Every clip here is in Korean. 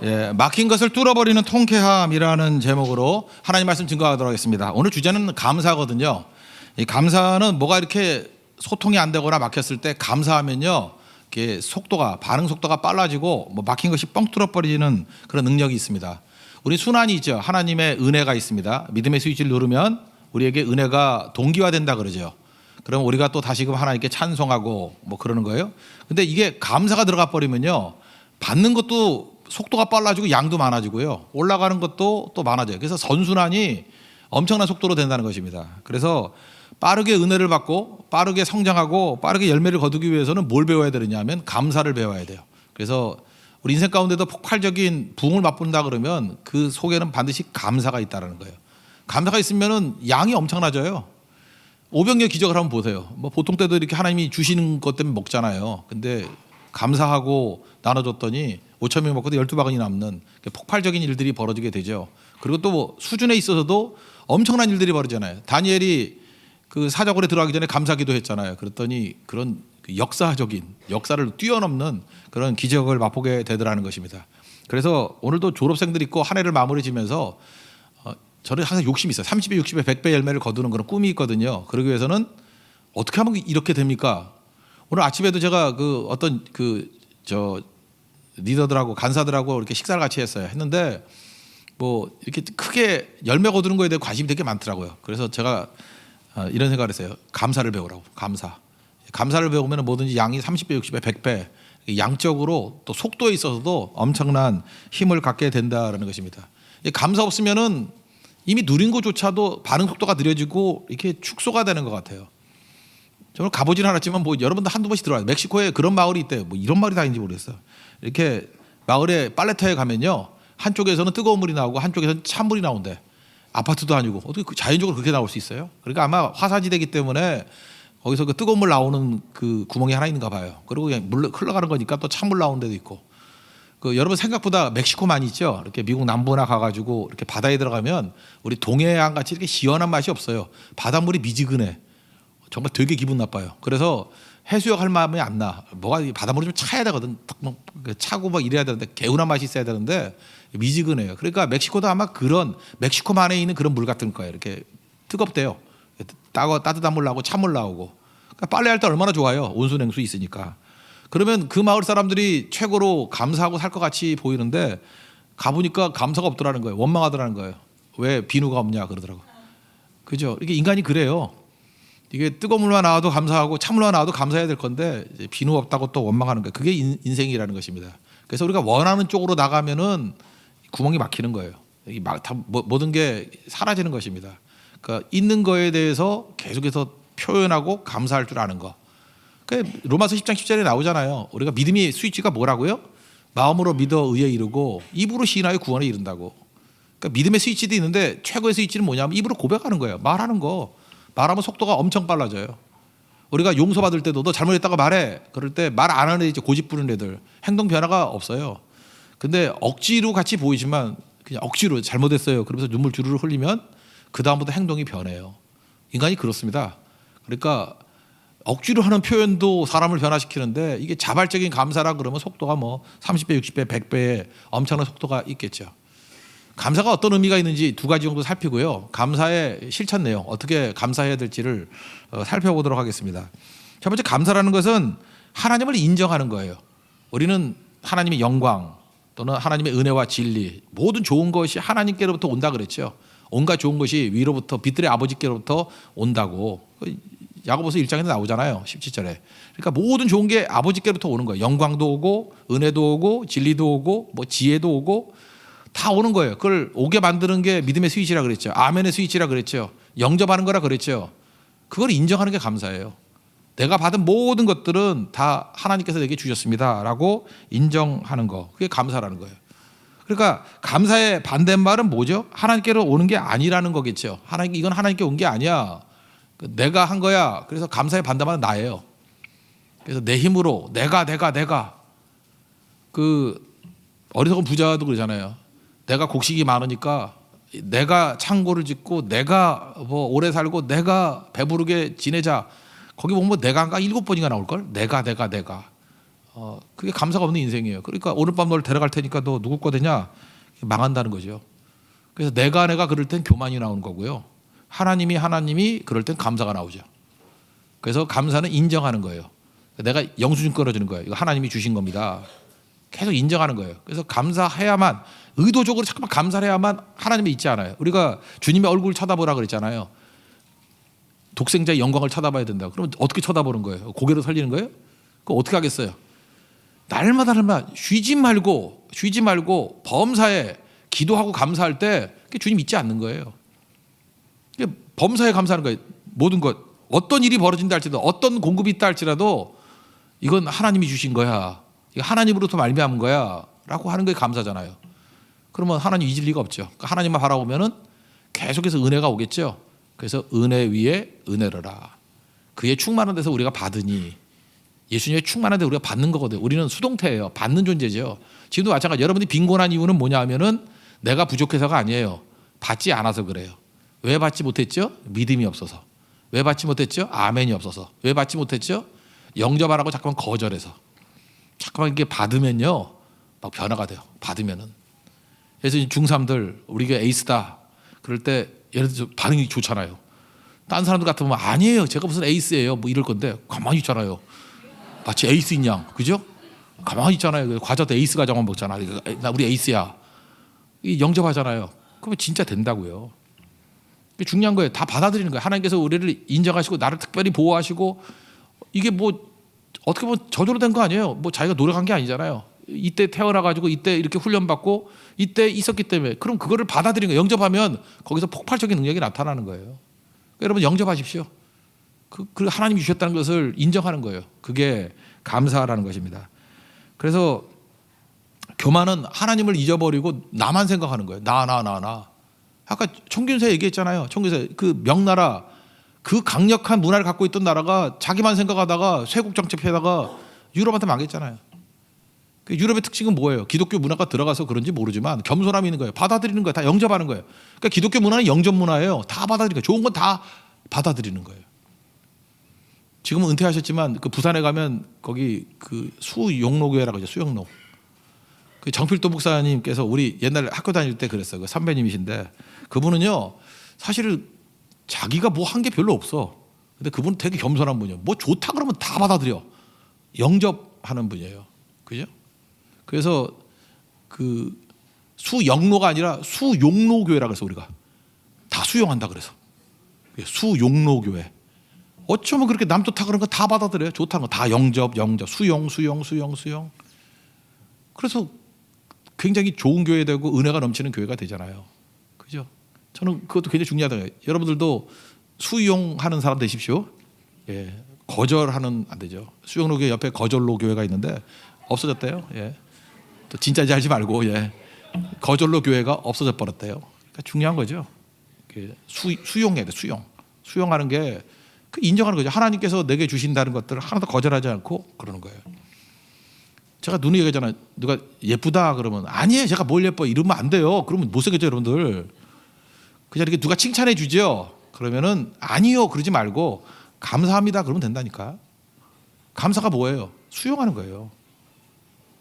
예, 막힌 것을 뚫어버리는 통쾌함이라는 제목으로 하나님 말씀 증거하도록 하겠습니다. 오늘 주제는 감사거든요. 이 감사는 뭐가 이렇게 소통이 안 되거나 막혔을 때 감사하면요, 이게 반응 속도가 빨라지고 뭐 막힌 것이 뻥 뚫어버리는 그런 능력이 있습니다. 우리 순환이 있죠. 하나님의 은혜가 있습니다. 믿음의 스위치를 누르면 우리에게 은혜가 동기화된다 그러죠. 그럼 우리가 또 다시금 하나님께 찬송하고 뭐 그러는 거예요. 근데 이게 감사가 들어가 버리면요, 받는 것도 속도가 빨라지고 양도 많아지고요, 올라가는 것도 또 많아져요. 그래서 선순환이 엄청난 속도로 된다는 것입니다. 그래서 빠르게 은혜를 받고 빠르게 성장하고 빠르게 열매를 거두기 위해서는 뭘 배워야 되느냐 하면 감사를 배워야 돼요. 그래서 우리 인생 가운데도 폭발적인 부흥을 맛본다 그러면 그 속에는 반드시 감사가 있다는 거예요. 감사가 있으면 양이 엄청나져요. 오병이어 기적을 한번 보세요. 뭐 보통 때도 이렇게 하나님이 주시는 것 때문에 먹잖아요. 근데 감사하고 나눠줬더니 5천 명 먹고도 12바구니 남는 폭발적인 일들이 벌어지게 되죠. 그리고 또 수준에 있어서도 엄청난 일들이 벌어지잖아요. 다니엘이 그 사자굴에 들어가기 전에 감사기도 했잖아요. 그랬더니 그런 역사적인, 역사를 뛰어넘는 그런 기적을 맛보게 되더라는 것입니다. 그래서 오늘도 졸업생들 있고 한 해를 마무리 지면서 저는 항상 욕심이 있어요. 30배, 60배, 100배 열매를 거두는 그런 꿈이 있거든요. 그러기 위해서는 어떻게 하면 이렇게 됩니까? 오늘 아침에도 제가 그 어떤 리더들하고 간사들하고 이렇게 식사를 같이 했는데 뭐 이렇게 크게 열매 거두는 거에 대해 관심이 되게 많더라고요. 그래서 제가 이런 생각을 했어요. 감사를 배우라고. 감사를 배우면 뭐든지 양이 30배, 60배, 100배 양적으로 또 속도에 있어서도 엄청난 힘을 갖게 된다라는 것입니다. 감사 없으면은 이미 누린 것조차도 반응 속도가 느려지고 이렇게 축소가 되는 것 같아요. 저는 가보지는 않았지만 뭐 여러분들 한두 번씩 들어와요. 멕시코에 그런 마을이 있대요. 뭐 이런 마을이 다 있는지 모르겠어요. 이렇게 마을에 빨래터에 가면요, 한쪽에서는 뜨거운 물이 나오고 한쪽에서는 찬물이 나온대. 아파트도 아니고 어떻게 자연적으로 그렇게 나올 수 있어요? 그러니까 아마 화산지대이기 때문에 거기서 그 뜨거운 물 나오는 그 구멍이 하나 있는가 봐요. 그리고 그냥 물 흘러가는 거니까 또 찬물 나오는 데도 있고. 여러분 생각보다 멕시코 많이 있죠. 이렇게 미국 남부나 가가지고 이렇게 바다에 들어가면 우리 동해안 같이 이렇게 시원한 맛이 없어요. 바닷물이 미지근해. 정말 되게 기분 나빠요. 그래서 해수욕 할 마음이 안 나. 뭐가 바닷물이 좀 차야 되거든. 차고 막 이래야 되는데 개운한 맛이 있어야 되는데 미지근해요. 그러니까 멕시코도 아마 그런 멕시코만에 있는 그런 물 같은 거예요. 이렇게 뜨겁대요. 따뜻한 물 나오고 찬물 나오고. 그러니까 빨래할 때 얼마나 좋아요. 온수냉수 있으니까. 그러면 그 마을 사람들이 최고로 감사하고 살 것 같이 보이는데 가보니까 감사가 없더라는 거예요. 원망하더라는 거예요. 왜 비누가 없냐 그러더라고. 그죠? 이게 인간이 그래요. 이게 뜨거운 물만 나와도 감사하고 찬물만 나와도 감사해야 될 건데 비누 없다고 또 원망하는 거예요. 그게 인생이라는 것입니다. 그래서 우리가 원하는 쪽으로 나가면은 구멍이 막히는 거예요. 모든 게 사라지는 것입니다. 그러니까 있는 거에 대해서 계속해서 표현하고 감사할 줄 아는 거. 그러니까 로마서 10장 10절에 나오잖아요. 우리가 믿음의 스위치가 뭐라고요? 마음으로 믿어 의에 이르고 입으로 시인하여 구원에 이른다고. 그러니까 믿음의 스위치도 있는데 최고의 스위치는 뭐냐면 입으로 고백하는 거예요. 말하는 거. 말하면 속도가 엄청 빨라져요. 우리가 용서받을 때도 너 잘못했다고 말해. 그럴 때 말 안 하는 애들, 고집 부르는 애들 행동 변화가 없어요. 근데 억지로 같이 보이지만 그냥 억지로 잘못했어요. 그러면서 눈물 주르르 흘리면 그 다음부터 행동이 변해요. 인간이 그렇습니다. 그러니까 억지로 하는 표현도 사람을 변화시키는데 이게 자발적인 감사라 그러면 속도가 뭐 30배, 60배, 100배의 엄청난 속도가 있겠죠. 감사가 어떤 의미가 있는지 두 가지 정도 살피고요. 감사의 실천 내용, 어떻게 감사해야 될지를 살펴보도록 하겠습니다. 첫 번째, 감사라는 것은 하나님을 인정하는 거예요. 우리는 하나님의 영광 또는 하나님의 은혜와 진리, 모든 좋은 것이 하나님께로부터 온다 그랬죠. 온갖 좋은 것이 위로부터 빛들의 아버지께로부터 온다고 야고보서 1장에 나오잖아요. 17절에. 그러니까 모든 좋은 게 아버지께로부터 오는 거예요. 영광도 오고 은혜도 오고 진리도 오고 뭐 지혜도 오고 다 오는 거예요. 그걸 오게 만드는 게 믿음의 스위치라 그랬죠. 아멘의 스위치라 그랬죠. 영접하는 거라 그랬죠. 그걸 인정하는 게 감사예요. 내가 받은 모든 것들은 다 하나님께서 내게 주셨습니다라고 인정하는 거. 그게 감사라는 거예요. 그러니까 감사의 반대말은 뭐죠? 하나님께로 오는 게 아니라는 거겠죠. 이건 하나님께 온 게 아니야. 내가 한 거야. 그래서 감사의 반대말은 나예요. 그래서 내 힘으로 내가 그 어리석은 부자도 그러잖아요. 내가 곡식이 많으니까 내가 창고를 짓고 내가 뭐 오래 살고 내가 배부르게 지내자. 거기 보면 내가가 7번인가 나올걸? 내가 그게 감사가 없는 인생이에요. 그러니까 오늘 밤 널 데려갈 테니까 너 누구 거 되냐? 망한다는 거죠. 그래서 내가 그럴 땐 교만이 나오는 거고요. 하나님이 그럴 땐 감사가 나오죠. 그래서 감사는 인정하는 거예요. 내가 영수증 끌어주는 거예요. 이거 하나님이 주신 겁니다. 계속 인정하는 거예요. 그래서 감사해야만, 의도적으로 잠깐만 감사를 해야만 하나님이 있지 않아요. 우리가 주님의 얼굴을 쳐다보라 그랬잖아요. 독생자의 영광을 쳐다봐야 된다. 그럼 어떻게 쳐다보는 거예요? 고개로 살리는 거예요? 그거 어떻게 하겠어요? 날마다 쉬지 말고 범사에 기도하고 감사할 때 주님 잊지 않는 거예요. 범사에 감사하는 거예요. 모든 것, 어떤 일이 벌어진다 할지라도, 어떤 공급이 있다 할지라도 이건 하나님이 주신 거야, 이거 하나님으로부터 말미암은 거야 라고 하는 게 감사잖아요. 그러면 하나님 잊을 리가 없죠. 그러니까 하나님만 바라보면은 계속해서 은혜가 오겠죠. 그래서 은혜 위에 은혜로라. 그의 충만한 데서 우리가 받으니, 예수님의 충만한 데 우리가 받는 거거든요. 우리는 수동태예요. 받는 존재죠. 지금도 마찬가지. 여러분이 빈곤한 이유는 뭐냐 하면은 내가 부족해서가 아니에요. 받지 않아서 그래요. 왜 받지 못했죠? 믿음이 없어서. 왜 받지 못했죠? 아멘이 없어서. 왜 받지 못했죠? 영접하라고 잠깐만 거절해서. 잠깐만 이게 받으면요, 막 변화가 돼요. 받으면은. 그래서 중3들 우리가 에이스다 그럴 때 예를 들어서 반응이 좋잖아요. 딴 사람들 같으면 아니에요, 제가 무슨 에이스예요 뭐 이럴 건데 가만히 있잖아요. 마치 에이스인 양, 그죠? 가만히 있잖아요. 과자 때 에이스 과자만 먹잖아. 나 우리 에이스야. 영접하잖아요. 그러면 진짜 된다고요. 중요한 거예요. 다 받아들이는 거예요. 하나님께서 우리를 인정하시고 나를 특별히 보호하시고, 이게 뭐 어떻게 보면 저절로 된 거 아니에요. 뭐 자기가 노력한 게 아니잖아요. 이때 태어나가지고 이때 이렇게 훈련받고 이때 있었기 때문에, 그럼 그거를 받아들이는 거예요. 영접하면 거기서 폭발적인 능력이 나타나는 거예요. 그러니까 여러분 영접하십시오. 그 하나님이 주셨다는 것을 인정하는 거예요. 그게 감사라는 것입니다. 그래서 교만은 하나님을 잊어버리고 나만 생각하는 거예요. 나. 아까 청균세 얘기했잖아요. 청균세, 그 명나라, 그 강력한 문화를 갖고 있던 나라가 자기만 생각하다가 쇄국 정책하다가 유럽한테 망했잖아요. 유럽의 특징은 뭐예요? 기독교 문화가 들어가서 그런지 모르지만 겸손함이 있는 거예요. 받아들이는 거예요. 다 영접하는 거예요. 그러니까 기독교 문화는 영접 문화예요. 다 받아들이는 거예요. 좋은 건 다 받아들이는 거예요. 지금은 은퇴하셨지만 그 부산에 가면 거기 그 수용로교회라고 하죠. 수용로. 그 정필도 목사님께서 우리 옛날에 학교 다닐 때 그랬어요. 그 선배님이신데, 그분은요 사실은 자기가 뭐 한 게 별로 없어. 근데 그분은 되게 겸손한 분이에요. 뭐 좋다 그러면 다 받아들여. 영접하는 분이에요. 그죠? 그래서 그 수영로가 아니라 수용로교회라고 해서 우리가 다 수용한다 그래서 수용로교회. 어쩌면 그렇게 남 좋다 그런 거 다 받아들여요. 좋다는 거 다 영접, 수용. 그래서 굉장히 좋은 교회 되고 은혜가 넘치는 교회가 되잖아요. 그죠? 저는 그것도 굉장히 중요하다고 해요. 여러분들도 수용하는 사람 되십시오. 예, 거절하는 안 되죠. 수용로 교회 옆에 거절로 교회가 있는데 없어졌대요. 예, 또 진짜인지 알지 말고, 예, 거절로 교회가 없어져 버렸대요. 그러니까 중요한 거죠. 수용해야 돼. 수용하는 게 그 인정하는 거죠. 하나님께서 내게 주신다는 것들을 하나도 거절하지 않고 그러는 거예요. 제가 눈이 얘기하잖아요. 누가 예쁘다 그러면 아니에요, 제가 뭘 예뻐 이러면 안 돼요. 그러면 못생겼죠 여러분들. 그냥 이렇게 누가 칭찬해 주죠. 그러면은 아니요 그러지 말고 감사합니다 그러면 된다니까. 감사가 뭐예요? 수용하는 거예요.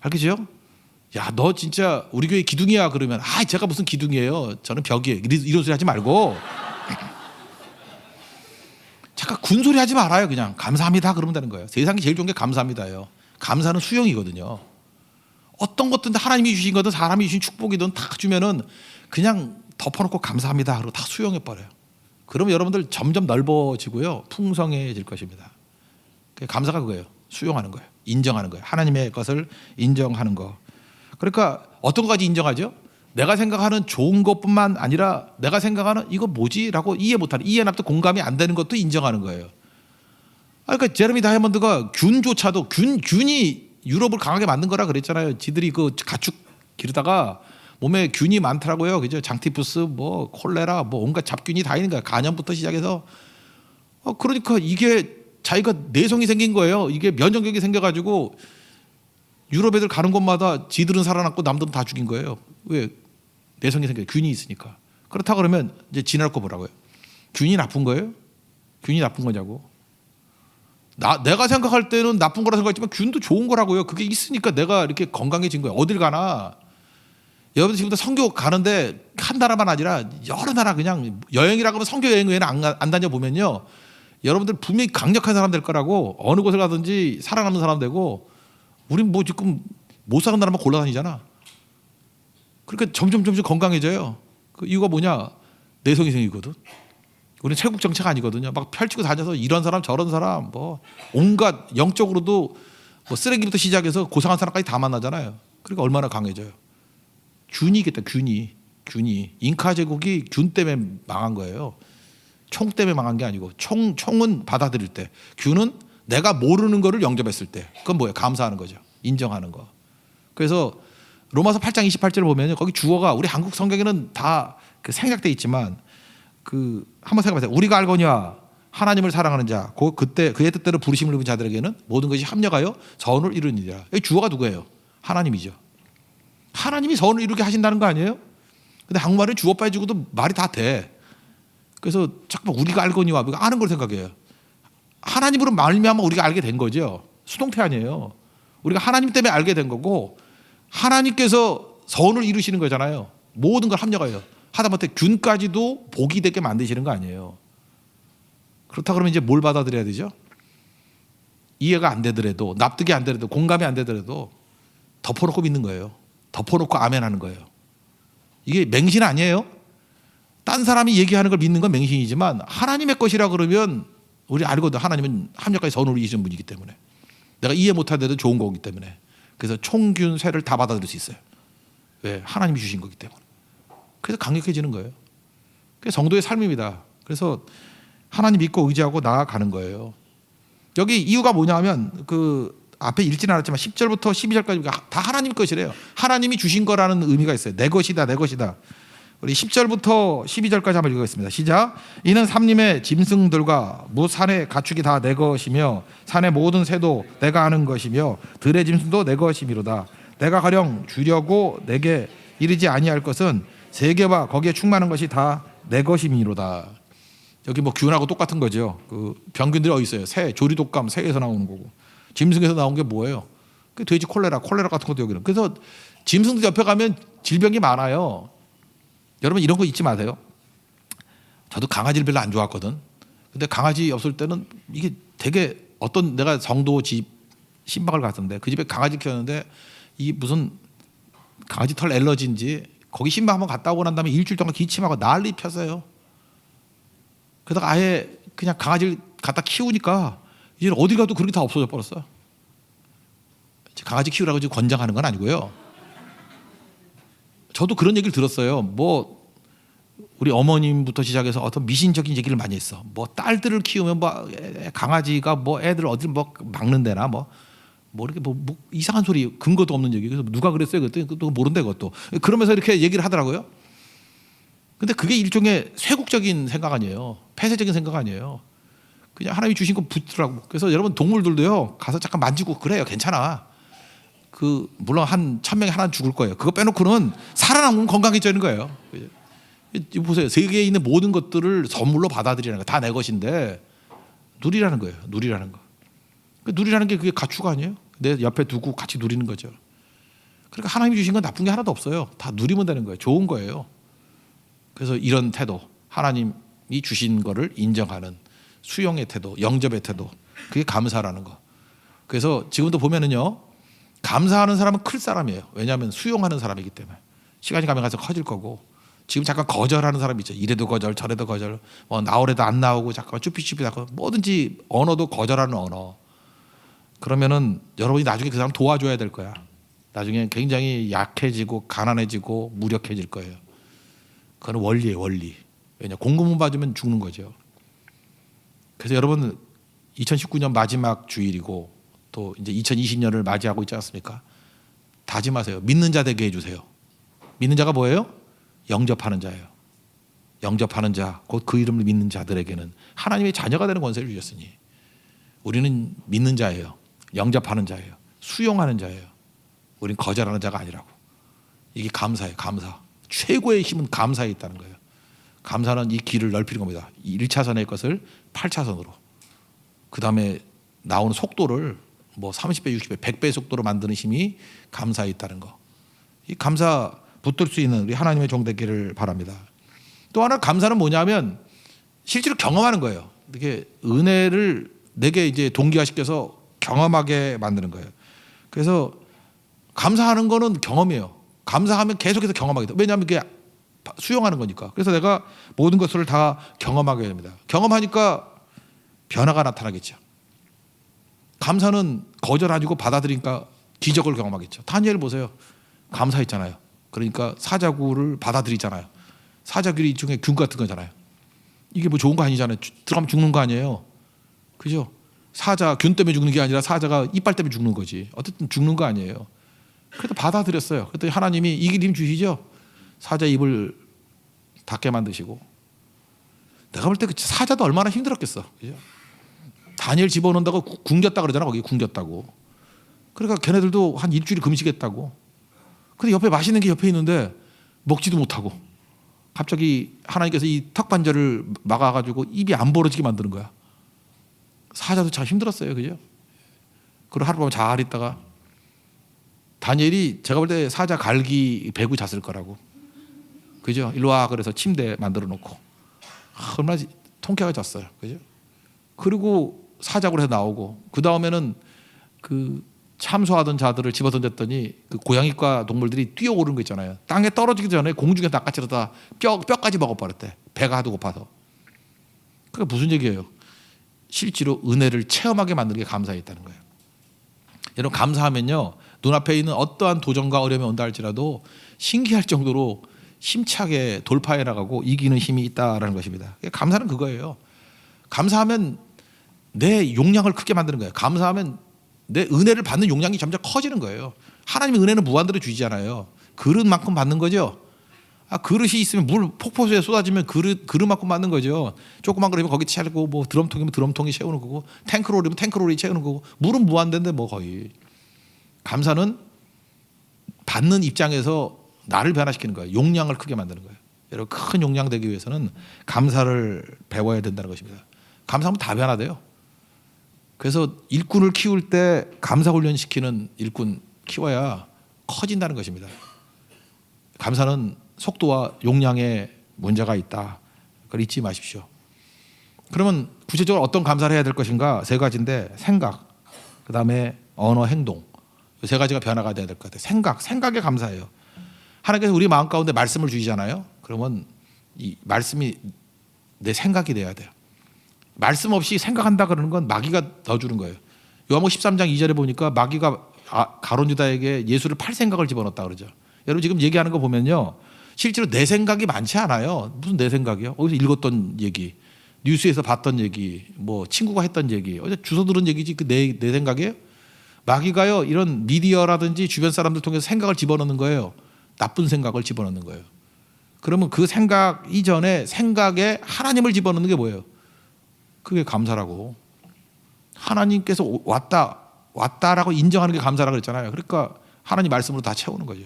알겠죠? 야, 너 진짜 우리 교회 기둥이야 그러면 제가 무슨 기둥이에요, 저는 벽이에요, 이런 소리 하지 말고 잠깐 군소리 하지 말아요. 그냥 감사합니다 그러면 되는 거예요. 세상에 제일 좋은 게 감사합니다예요. 감사는 수용이거든요. 어떤 것든 하나님이 주신 거든 사람이 주신 축복이든 다 주면은 그냥 덮어놓고 감사합니다 그러고 다 수용해 버려요. 그러면 여러분들 점점 넓어지고요, 풍성해질 것입니다. 감사가 그거예요. 수용하는 거예요. 인정하는 거예요. 하나님의 것을 인정하는 거. 그러니까 어떤 것까지 인정하죠? 내가 생각하는 좋은 것뿐만 아니라 내가 생각하는 이거 뭐지? 라고 이해 못하는, 이해납도 공감이 안 되는 것도 인정하는 거예요. 그러니까 제레미 다이아몬드가 균조차도 균이 유럽을 강하게 만든 거라 그랬잖아요. 지들이 그 가축 기르다가 몸에 균이 많더라고요. 그죠? 장티푸스, 뭐 콜레라, 뭐 온갖 잡균이 다 있는 거야. 간염부터 시작해서. 그러니까 이게 자기가 내성이 생긴 거예요. 이게 면역력이 생겨가지고 유럽 애들 가는 곳마다 지들은 살아났고 남들은 다 죽인 거예요. 왜? 내성이 생겨요. 균이 있으니까. 그렇다 그러면 이제 지날 거 뭐라고요? 균이 나쁜 거예요? 균이 나쁜 거냐고? 내가 생각할 때는 나쁜 거라 생각했지만 균도 좋은 거라고요. 그게 있으니까 내가 이렇게 건강해진 거예요. 어딜 가나 여러분 지금부터 선교 가는데 한 나라만 아니라 여러 나라 그냥 여행이라고 하면 선교 여행 외에는 안 다녀보면요, 여러분들 분명히 강력한 사람 될 거라고. 어느 곳을 가든지 살아남는 사람 되고. 우린 뭐 지금 못 사는 나라만 골라다니잖아. 그러니까 점점 건강해져요. 그 이유가 뭐냐? 내성이 생기거든. 우리는 체국 정책 아니거든요. 막 펼치고 다녀서 이런 사람 저런 사람 뭐 온갖 영적으로도 뭐 쓰레기부터 시작해서 고상한 사람까지 다 만나잖아요. 그러니까 얼마나 강해져요. 균이겠다. 균이 잉카 제국이 균 때문에 망한 거예요. 총 때문에 망한 게 아니고 총은 받아들일 때, 균은 내가 모르는 거를 영접했을 때, 그건 뭐예요? 감사하는 거죠. 인정하는 거. 그래서 로마서 8장 28절을 보면 거기 주어가 우리 한국 성경에는 다 그 생략돼 있지만 그 한번 생각해보세요. 우리가 알거니와 하나님을 사랑하는 자, 그때 그의 뜻대로 부르심을 입은 자들에게는 모든 것이 합력하여 선을 이루느니라. 이 주어가 누구예요? 하나님이죠. 하나님이 선을 이루게 하신다는 거 아니에요? 근데 한국말은 주어 빠지고도 말이 다 돼. 그래서 자꾸 우리가 알거니와 우리가 아는 걸 생각해요. 하나님으로 말미암아 우리가 알게 된 거죠. 수동태 아니에요. 우리가 하나님 때문에 알게 된 거고, 하나님께서 선을 이루시는 거잖아요. 모든 걸 합력하여. 하다못해 균까지도 복이 되게 만드시는 거 아니에요. 그렇다 그러면 이제 뭘 받아들여야 되죠? 이해가 안 되더라도, 납득이 안 되더라도, 공감이 안 되더라도 덮어놓고 믿는 거예요. 덮어놓고 아멘하는 거예요. 이게 맹신 아니에요. 딴 사람이 얘기하는 걸 믿는 건 맹신이지만 하나님의 것이라 그러면 우리 알거든. 하나님은 합력까지 선을 이루시는 분이기 때문에, 내가 이해 못하더라도 좋은 거기 때문에. 그래서 총균 쇠를 다 받아들일 수 있어요. 왜? 하나님이 주신 거기 때문에. 그래서 강력해지는 거예요. 그게 성도의 삶입니다. 그래서 하나님 믿고 의지하고 나아가는 거예요. 여기 이유가 뭐냐 하면 그 앞에 읽지는 않았지만 10절부터 12절까지 다 하나님 것이래요. 하나님이 주신 거라는 의미가 있어요. 내 것이다, 내 것이다. 우리 10절부터 12절까지 한번 읽겠습니다. 시작. 이는 삼림의 짐승들과 무 산의 가축이 다 내 것이며 산의 모든 새도 내가 아는 것이며 들의 짐승도 내 것이미로다. 내가 가령 주려고 내게 이르지 아니할 것은 세계와 거기에 충만한 것이 다 내 것이미로다. 여기 뭐 균하고 똑같은 거죠. 그 병균들이 어디 있어요? 새, 조리독감, 새에서 나오는 거고. 짐승에서 나온 게 뭐예요? 그 돼지 콜레라 같은 것도 여기는. 그래서 짐승들 옆에 가면 질병이 많아요. 여러분 이런 거 잊지 마세요. 저도 강아지를 별로 안 좋아했거든. 근데 강아지 없을 때는 이게 되게, 어떤 내가 성도 집 신방을 갔는데 그 집에 강아지 키웠는데 이 무슨 강아지 털 엘러지인지 거기 신방 한번 갔다 오고 난 다음에 일주일 동안 기침하고 난리 폈어요. 그러다가 아예 그냥 강아지를 갖다 키우니까 이제 어디 가도 그런 게 다 없어져 버렸어요. 강아지 키우라고 지금 권장하는 건 아니고요. 저도 그런 얘기를 들었어요. 뭐 우리 어머님부터 시작해서 어떤 미신적인 얘기를 많이 했어. 뭐 딸들을 키우면 뭐 강아지가 뭐 애들 어딜 뭐 막는데나 뭐 이렇게 뭐 이상한 소리, 근거도 없는 얘기. 그래서 누가 그랬어요? 그랬더니 또 모른대 그것도. 그러면서 이렇게 얘기를 하더라고요. 근데 그게 일종의 쇄국적인 생각 아니에요. 폐쇄적인 생각 아니에요. 그냥 하나님이 주신 거 붙더라고. 그래서 여러분 동물들도요, 가서 잠깐 만지고 그래요. 괜찮아. 그 물론 한 1000명에 하나는 죽을 거예요. 그거 빼놓고는 살아남으면 건강해지는 거예요. 보세요. 세계에 있는 모든 것들을 선물로 받아들이라는 거, 다 내 것인데 누리라는 거예요. 누리라는 거. 누리라는 게 그게 가축 아니에요? 내 옆에 두고 같이 누리는 거죠. 그러니까 하나님이 주신 건 나쁜 게 하나도 없어요. 다 누리면 되는 거예요. 좋은 거예요. 그래서 이런 태도, 하나님이 주신 거를 인정하는 수용의 태도, 영접의 태도, 그게 감사라는 거. 그래서 지금도 보면은요, 감사하는 사람은 클 사람이에요. 왜냐하면 수용하는 사람이기 때문에. 시간이 가면 가서 커질 거고. 지금 잠깐 거절하는 사람이 있죠. 이래도 거절, 저래도 거절, 뭐 나오래도 안 나오고 잠깐 쭈삣쭈삣하고, 뭐든지 언어도 거절하는 언어. 그러면은 여러분이 나중에 그 사람 도와줘야 될 거야. 나중에 굉장히 약해지고 가난해지고 무력해질 거예요. 그건 원리예요, 원리. 왜냐, 공급만 받으면 죽는 거죠. 그래서 여러분 2019년 마지막 주일이고 또 이제 2020년을 맞이하고 있지 않습니까? 다짐하세요. 믿는 자 되게 해주세요. 믿는 자가 뭐예요? 영접하는 자예요. 영접하는 자, 곧 그 이름을 믿는 자들에게는 하나님의 자녀가 되는 권세를 주셨으니 우리는 믿는 자예요. 영접하는 자예요. 수용하는 자예요. 우리는 거절하는 자가 아니라고. 이게 감사예요. 감사. 최고의 힘은 감사에 있다는 거예요. 감사는 이 길을 넓히는 겁니다. 1차선의 것을 8차선으로. 그 다음에 나오는 속도를 뭐 30배, 60배, 100배의 속도로 만드는 힘이 감사에 있다는 거. 이 감사 붙들 수 있는 우리 하나님의 종 되기를 바랍니다. 또 하나 감사는 뭐냐면 실제로 경험하는 거예요. 이렇게 은혜를 내게 이제 동기화시켜서 경험하게 만드는 거예요. 그래서 감사하는 거는 경험이에요. 감사하면 계속해서 경험하게 돼. 왜냐하면 그게 수용하는 거니까. 그래서 내가 모든 것을 다 경험하게 됩니다. 경험하니까 변화가 나타나겠죠. 감사는 거절 아니고 받아들이니까 기적을 경험하겠죠. 다니엘 보세요. 감사했잖아요. 그러니까 사자굴을 받아들이잖아요. 사자굴이 일종의 균 같은 거잖아요. 이게 뭐 좋은 거 아니잖아요. 들어가면 죽는 거 아니에요. 그죠? 사자 균 때문에 죽는 게 아니라 사자가 이빨 때문에 죽는 거지. 어쨌든 죽는 거 아니에요. 그래도 받아들였어요. 그랬더니 하나님이 이길 힘 주시죠. 사자 입을 닫게 만드시고. 내가 볼 때 사자도 얼마나 힘들었겠어. 그죠? 다니엘 집어넣는다고 굶겼다 그러잖아. 거기 굶겼다고. 그러니까 걔네들도 한 일주일 금식했다고. 근데 옆에 맛있는 게 옆에 있는데 먹지도 못하고 갑자기 하나님께서 이 턱관절을 막아가지고 입이 안 벌어지게 만드는 거야. 사자도 참 힘들었어요. 그죠? 그리고 하룻밤 잘 있다가 다니엘이 제가 볼 때 사자 갈기 배구 잤을 거라고. 그죠? 일로 와. 그래서 침대 만들어 놓고. 얼마나 통쾌하게 잤어요. 그죠? 그리고 사자굴 해서 나오고 그 다음에는 그 참소하던 자들을 집어던졌더니 그 고양이과 동물들이 뛰어오르는 거 있잖아요. 땅에 떨어지기 전에 공중에 낚아채려다 뼈까지 먹어버렸대. 배가 하도 고파서. 그게 무슨 얘기예요? 실제로 은혜를 체험하게 만드는 게 감사에 있다는 거예요. 여러분 감사하면요. 눈앞에 있는 어떠한 도전과 어려움이 온다 할지라도 신기할 정도로 힘차게 돌파해 나가고 이기는 힘이 있다라는 것입니다. 감사는 그거예요. 감사하면 내 용량을 크게 만드는 거예요. 감사하면 내 은혜를 받는 용량이 점점 커지는 거예요. 하나님의 은혜는 무한대로 주시잖아요. 그릇만큼 받는 거죠. 그릇이 있으면 물 폭포수에 쏟아지면 그릇만큼 받는 거죠. 조그만 그릇이면 거기 채우고 뭐 드럼통이면 드럼통이 채우는 거고 탱크롤이면 탱크롤이 채우는 거고 물은 무한대인데 뭐 거의. 감사는 받는 입장에서 나를 변화시키는 거예요. 용량을 크게 만드는 거예요. 여러분 큰 용량 되기 위해서는 감사를 배워야 된다는 것입니다. 감사하면 다 변화돼요. 그래서 일꾼을 키울 때 감사 훈련 시키는 일꾼 키워야 커진다는 것입니다. 감사는 속도와 용량에 문제가 있다. 그걸 잊지 마십시오. 그러면 구체적으로 어떤 감사를 해야 될 것인가? 세 가지인데 생각, 그다음에 언어, 행동. 이 세 가지가 변화가 돼야 될 것 같아요. 생각에 감사해요. 하나님께서 우리 마음 가운데 말씀을 주시잖아요. 그러면 이 말씀이 내 생각이 돼야 돼요. 말씀 없이 생각한다 그러는 건 마귀가 넣어주는 거예요. 요한복음 13장 2절에 보니까 마귀가 가룟 유다에게 예수를 팔 생각을 집어넣었다 그러죠. 여러분 지금 얘기하는 거 보면요. 실제로 내 생각이 많지 않아요. 무슨 내 생각이요? 어디서 읽었던 얘기, 뉴스에서 봤던 얘기, 뭐 친구가 했던 얘기, 어제 주워 들은 얘기지 그 내 생각이에요? 마귀가요 이런 미디어라든지 주변 사람들 통해서 생각을 집어넣는 거예요. 나쁜 생각을 집어넣는 거예요. 그러면 그 생각 이전에 생각에 하나님을 집어넣는 게 뭐예요? 그게 감사라고. 하나님께서 왔다라고 인정하는 게 감사라고 그랬잖아요. 그러니까 하나님 말씀으로 다 채우는 거죠.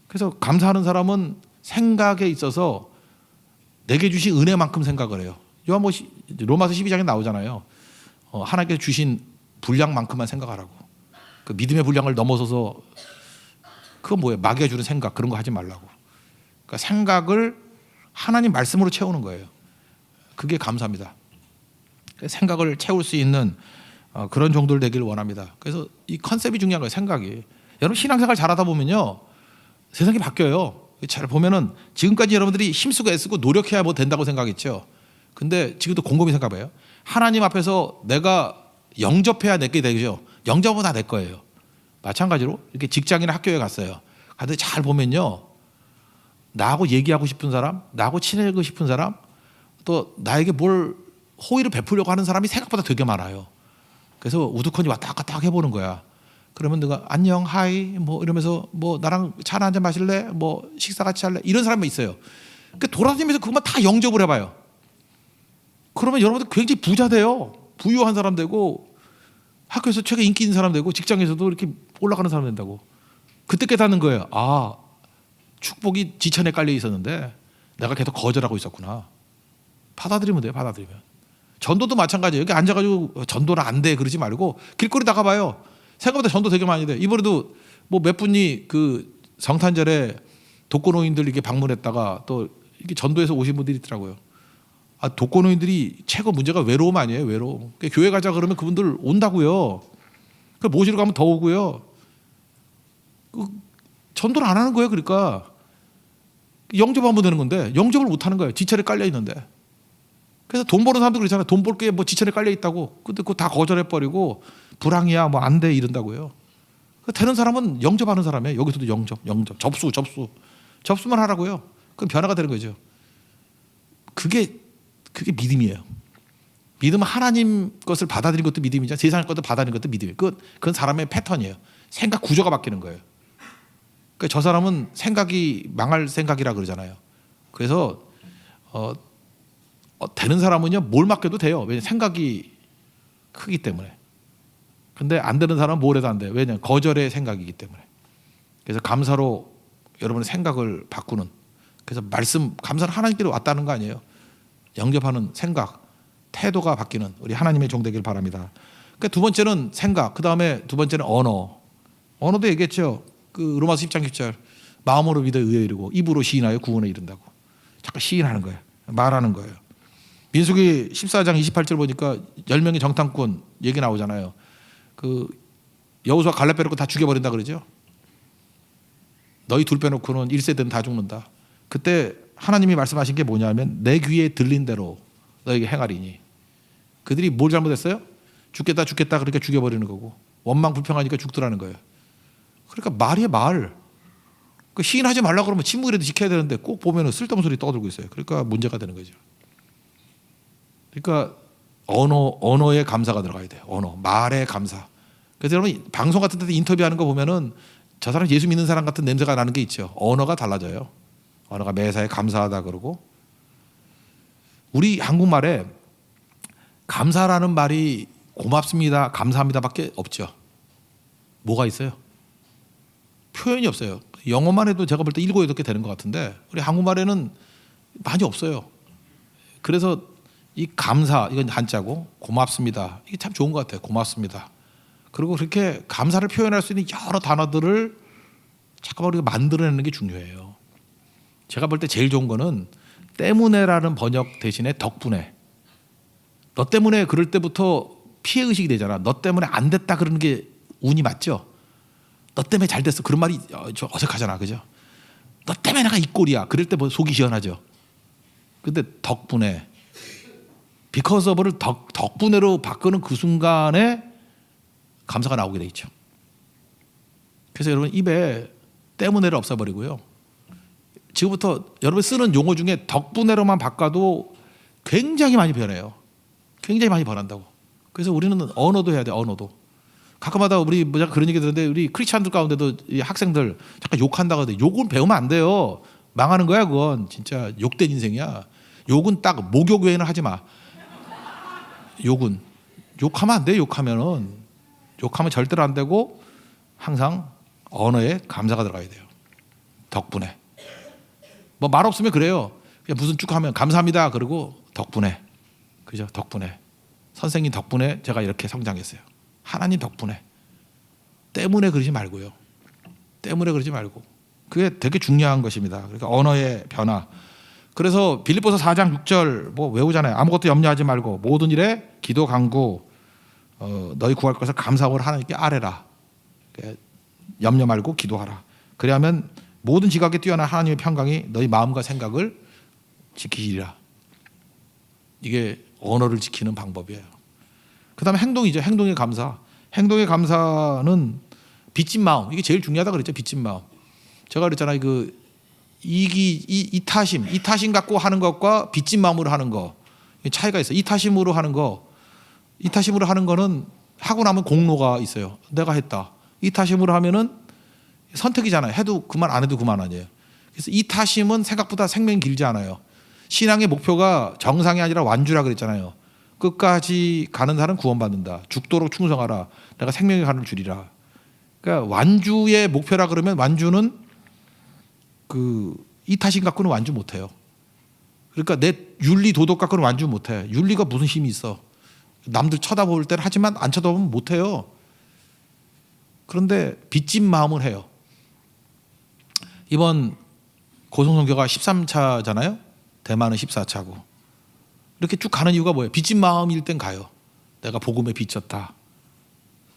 그래서 감사하는 사람은 생각에 있어서 내게 주신 은혜만큼 생각을 해요. 로마서 12장에 나오잖아요. 하나님께서 주신 분량만큼만 생각하라고. 그 믿음의 분량을 넘어서서 그건 뭐예요? 마귀가 주는 생각 그런 거 하지 말라고. 그러니까 생각을 하나님 말씀으로 채우는 거예요. 그게 감사입니다. 생각을 채울 수 있는 그런 정도를 되기를 원합니다. 그래서 이 컨셉이 중요한 거예요. 생각이. 여러분 신앙생활 잘하다 보면요. 세상이 바뀌어요. 잘 보면은 지금까지 여러분들이 힘쓰고 애쓰고 노력해야 뭐 된다고 생각했죠. 근데 지금도 곰곰이 생각해봐요. 하나님 앞에서 내가 영접해야 내게 되죠. 영접은 다 내 거예요. 마찬가지로 이렇게 직장이나 학교에 갔어요. 근데 잘 보면요. 나하고 얘기하고 싶은 사람, 나하고 친해지고 싶은 사람, 또 나에게 뭘 호의를 베풀려고 하는 사람이 생각보다 되게 많아요. 그래서 우두커니 왔다 갔다 해보는 거야. 그러면 내가 안녕, 하이, 뭐 이러면서 뭐 나랑 차나 한잔 마실래? 뭐 식사 같이 할래? 이런 사람이 있어요. 그러니까 돌아다니면서 그것만 다 영접을 해봐요. 그러면 여러분들 굉장히 부자 돼요. 부유한 사람 되고 학교에서 최고 인기 있는 사람 되고 직장에서도 이렇게 올라가는 사람 된다고. 그때 깨닫는 거예요. 아, 축복이 지천에 깔려 있었는데 내가 계속 거절하고 있었구나. 받아들이면 돼요. 받아들이면. 전도도 마찬가지예요. 여기 앉아가지고 전도는 안 돼 그러지 말고 길거리 나가봐요. 생각보다 전도 되게 많이 돼. 이번에도 뭐 몇 분이 그 성탄절에 독거노인들 이렇게 방문했다가 또 이렇게 전도해서 오신 분들이 있더라고요. 아, 독거노인들이 최고 문제가 외로움 아니에요, 외로움. 그러니까 교회 가자 그러면 그분들 온다고요. 그 모시러 가면 더 오고요. 전도를 안 하는 거예요. 그러니까 영접하면 되는 건데 영접을 못 하는 거예요. 지철에 깔려 있는데. 그래서 돈 버는 사람도 그렇잖아요. 돈 벌 게 뭐 지철에 깔려 있다고. 근데 그거 다 거절해 버리고 불황이야, 뭐 안 돼 이런다고요. 되는 사람은 영접하는 사람이에요. 여기서도 영접, 접수만 하라고요. 그럼 변화가 되는 거죠. 그게 믿음이에요. 믿음은 하나님 것을 받아들인 것도 믿음이죠. 세상 것도 받아들인 것도 믿음이에요. 그건 사람의 패턴이에요. 생각 구조가 바뀌는 거예요. 그러니까 저 사람은 생각이 망할 생각이라 그러잖아요. 그래서 되는 사람은요 뭘 맡겨도 돼요. 왜냐하면 생각이 크기 때문에. 근데 안 되는 사람은 뭘 해도 안 돼요. 왜냐하면 거절의 생각이기 때문에. 그래서 감사로 여러분의 생각을 바꾸는. 그래서 감사는 하나님께로 왔다는 거 아니에요. 영접하는 생각, 태도가 바뀌는 우리 하나님의 종 되길 바랍니다. 그러니까 두 번째는 생각, 그 다음에 두 번째는 언어. 언어도 얘기했죠. 그 로마서 10장 10절 마음으로 믿어 의에 이르고 입으로 시인하여 구원에 이른다고. 자꾸 시인하는 거예요. 말하는 거예요. 민수기 14장 28절 보니까 10명의 정탐꾼 얘기 나오잖아요. 그 여호수아 갈렙 빼놓고 다 죽여버린다 그러죠. 너희 둘 빼놓고는 1세대는 다 죽는다. 그때 하나님이 말씀하신 게 뭐냐면 내 귀에 들린 대로 너에게 행하리니. 그들이 뭘 잘못했어요? 죽겠다 그러니까 죽여버리는 거고 원망 불평하니까 죽더라는 거예요. 그러니까 말이에요, 말. 그 시인하지 말라 그러면 침묵이라도 지켜야 되는데 꼭 보면은 쓸데없는 소리 떠들고 있어요. 그러니까 문제가 되는 거죠. 그러니까 언어에 감사가 들어가야 돼요. 언어, 말에 감사. 그래서 여러분 방송 같은 데서 인터뷰하는 거 보면은 저 사람 예수 믿는 사람 같은 냄새가 나는 게 있죠. 언어가 달라져요. 언어가 매사에 감사하다 그러고. 우리 한국말에 감사라는 말이 고맙습니다, 감사합니다밖에 없죠. 뭐가 있어요? 표현이 없어요. 영어만 해도 제가 볼 때 7, 8개 되는 것 같은데 우리 한국말에는 많이 없어요. 그래서 이 감사, 이건 한자고 고맙습니다. 이게 참 좋은 것 같아요. 고맙습니다. 그리고 그렇게 감사를 표현할 수 있는 여러 단어들을 잠깐만 우리가 만들어내는 게 중요해요. 제가 볼 때 제일 좋은 거는 때문에라는 번역 대신에 덕분에. 너 때문에 그럴 때부터 피해의식이 되잖아. 너 때문에 안 됐다 그러는 게 운이 맞죠? 너 때문에 잘 됐어. 그런 말이 좀 어색하잖아. 그죠? 너 때문에 내가 이 꼴이야. 그럴 때 뭐 속이 시원하죠. 근데 덕분에 because of를 덕분에로 바꾸는 그 순간에 감사가 나오게 돼 있죠. 그래서 여러분 입에 때문에를 없애버리고요. 지금부터 여러분 쓰는 용어 중에 덕분에로만 바꿔도 굉장히 많이 변해요. 굉장히 많이 변한다고. 그래서 우리는 언어도 해야 돼. 언어도. 가끔마다 우리 뭐 그런 얘기 들었는데 우리 크리스찬들 가운데도 이 학생들 잠깐 욕한다고 하는데 욕은 배우면 안 돼요. 망하는 거야 그건. 진짜 욕된 인생이야. 욕은 딱 목욕 외에는 하지 마. 욕은. 욕하면 안 돼. 욕하면 절대로 안 되고 항상 언어에 감사가 들어가야 돼요. 덕분에. 뭐 말 없으면 그래요. 그냥 무슨 쭉 하면 감사합니다. 그리고 덕분에. 그죠? 덕분에. 선생님 덕분에 제가 이렇게 성장했어요. 하나님 덕분에. 때문에 그러지 말고요. 때문에 그러지 말고. 그게 되게 중요한 것입니다. 그러니까 언어의 변화. 그래서 빌립보서 4장 6절 뭐 외우잖아요. 아무것도 염려하지 말고 모든 일에 기도 간구 너희 구할 것을 감사함으로 하나님께 아뢰라. 염려 말고 기도하라. 그래야면 모든 지각에 뛰어난 하나님의 평강이 너희 마음과 생각을 지키리라. 이게 언어를 지키는 방법이에요. 그 다음에 행동이죠. 행동의 감사. 행동의 감사는 빚진 마음. 이게 제일 중요하다 그랬죠. 빚진 마음. 제가 그랬잖아요. 그 이타심 갖고 하는 것과 빚진 마음으로 하는 거 차이가 있어요. 이타심으로 하는 거는 하고 나면 공로가 있어요. 내가 했다. 이타심으로 하면은 선택이잖아요. 해도 그만 안 해도 그만 아니에요. 그래서 이타심은 생각보다 생명이 길지 않아요. 신앙의 목표가 정상이 아니라 완주라 그랬잖아요. 끝까지 가는 사람은 구원받는다. 죽도록 충성하라. 내가 생명의 간을 주리라. 그러니까 완주의 목표라 그러면 완주는 그 이타심 갖고는 완주 못해요. 그러니까 내 윤리 도덕 갖고는 완주 못해. 윤리가 무슨 힘이 있어? 남들 쳐다볼 때는 하지만 안 쳐다보면 못해요. 그런데 빚진 마음을 해요. 이번 고성선교가 13차잖아요. 대만은 14차고. 이렇게 쭉 가는 이유가 뭐예요? 빚진 마음일 땐 가요. 내가 복음에 빚졌다.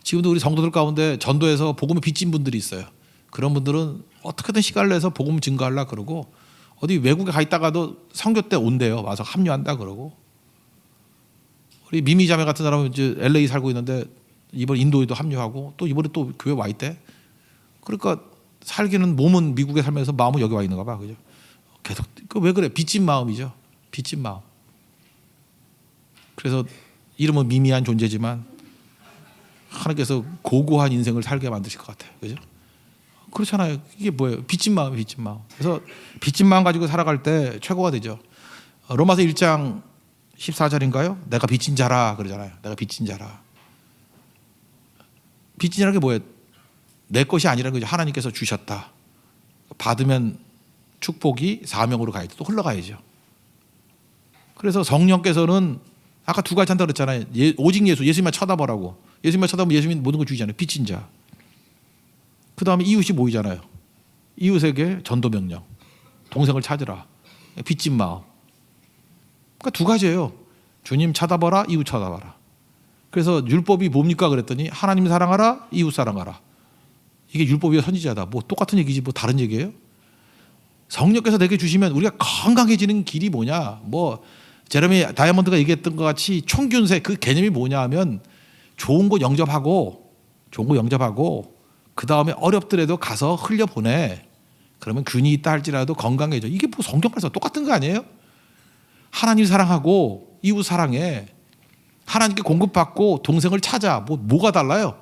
지금도 우리 성도들 가운데 전도에서 복음에 빚진 분들이 있어요. 그런 분들은 어떻게든 시간을 내서 복음 증거하려고 그러고 어디 외국에 가 있다가도 선교 때 온대요. 와서 합류한다 그러고. 우리 미미 자매 같은 사람은 이제 LA 살고 있는데 이번 인도에도 합류하고 또 이번에 또 교회 와 있대. 그러니까 살기는 몸은 미국에 살면서 마음은 여기 와 있는가 봐. 그죠? 계속 그 왜 그래? 빚진 마음이죠. 빚진 마음. 그래서 이름은 미미한 존재지만 하나님께서 고고한 인생을 살게 만드실 것 같아요. 그죠? 그렇잖아요. 이게 뭐예요? 빚진 마음이 빚진 마음. 그래서 빚진 마음 가지고 살아갈 때 최고가 되죠. 로마서 1장 14절인가요? 내가 빚진 자라 그러잖아요. 내가 빚진 자라. 빚진 자라는 게 뭐예요? 내 것이 아니라는 거죠. 하나님께서 주셨다. 받으면 축복이 사명으로 가야죠. 또 흘러가야죠. 그래서 성령께서는 아까 두 가지 한다고 그랬잖아요. 오직 예수님만 쳐다보라고. 예수님만 쳐다보면 예수님이 모든 걸 주잖아요. 빚진 자. 그 다음에 이웃이 모이잖아요. 이웃에게 전도 명령. 동생을 찾으라. 빚진 마음. 그러니까 두 가지예요. 주님 쳐다봐라, 이웃 쳐다봐라. 그래서 율법이 뭡니까 그랬더니 하나님 사랑하라, 이웃 사랑하라. 이게 율법이야 선지자다. 뭐 똑같은 얘기지 뭐 다른 얘기예요? 성령께서 내게 주시면 우리가 건강해지는 길이 뭐냐? 뭐 제레미 다이아몬드가 얘기했던 것 같이 총균세 그 개념이 뭐냐 하면 좋은 거 영접하고 그 다음에 어렵더라도 가서 흘려보내. 그러면 균이 있다 할지라도 건강해져. 이게 뭐 성경 말씀 똑같은 거 아니에요? 하나님 사랑하고 이웃 사랑해. 하나님께 공급받고 동생을 찾아. 뭐가 달라요?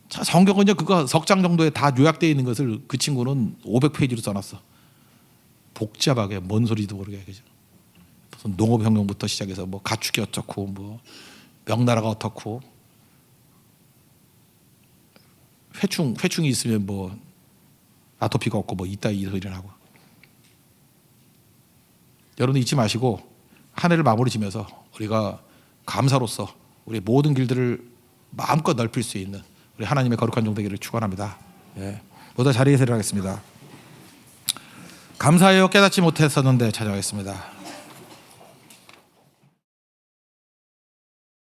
자, 성경은 이제 그거 석 장 정도에 다 요약되어 있는 것을 그 친구는 500페이지로 써놨어. 복잡하게 뭔 소리도 모르게. 그죠? 무슨 농업혁명부터 시작해서 뭐 가축이 어떻고 뭐 명나라가 어떻고 회충이 있으면 뭐 아토피가 없고 뭐 이따 이 소리를 하고. 여러분 잊지 마시고 한 해를 마무리 지면서 우리가 감사로서 우리 모든 길들을 마음껏 넓힐 수 있는 우리 하나님의 거룩한 종 되기를 축원합니다. 예. 모두 자리에서 일어나겠습니다. 감사해요 깨닫지 못했었는데 찾아가겠습니다.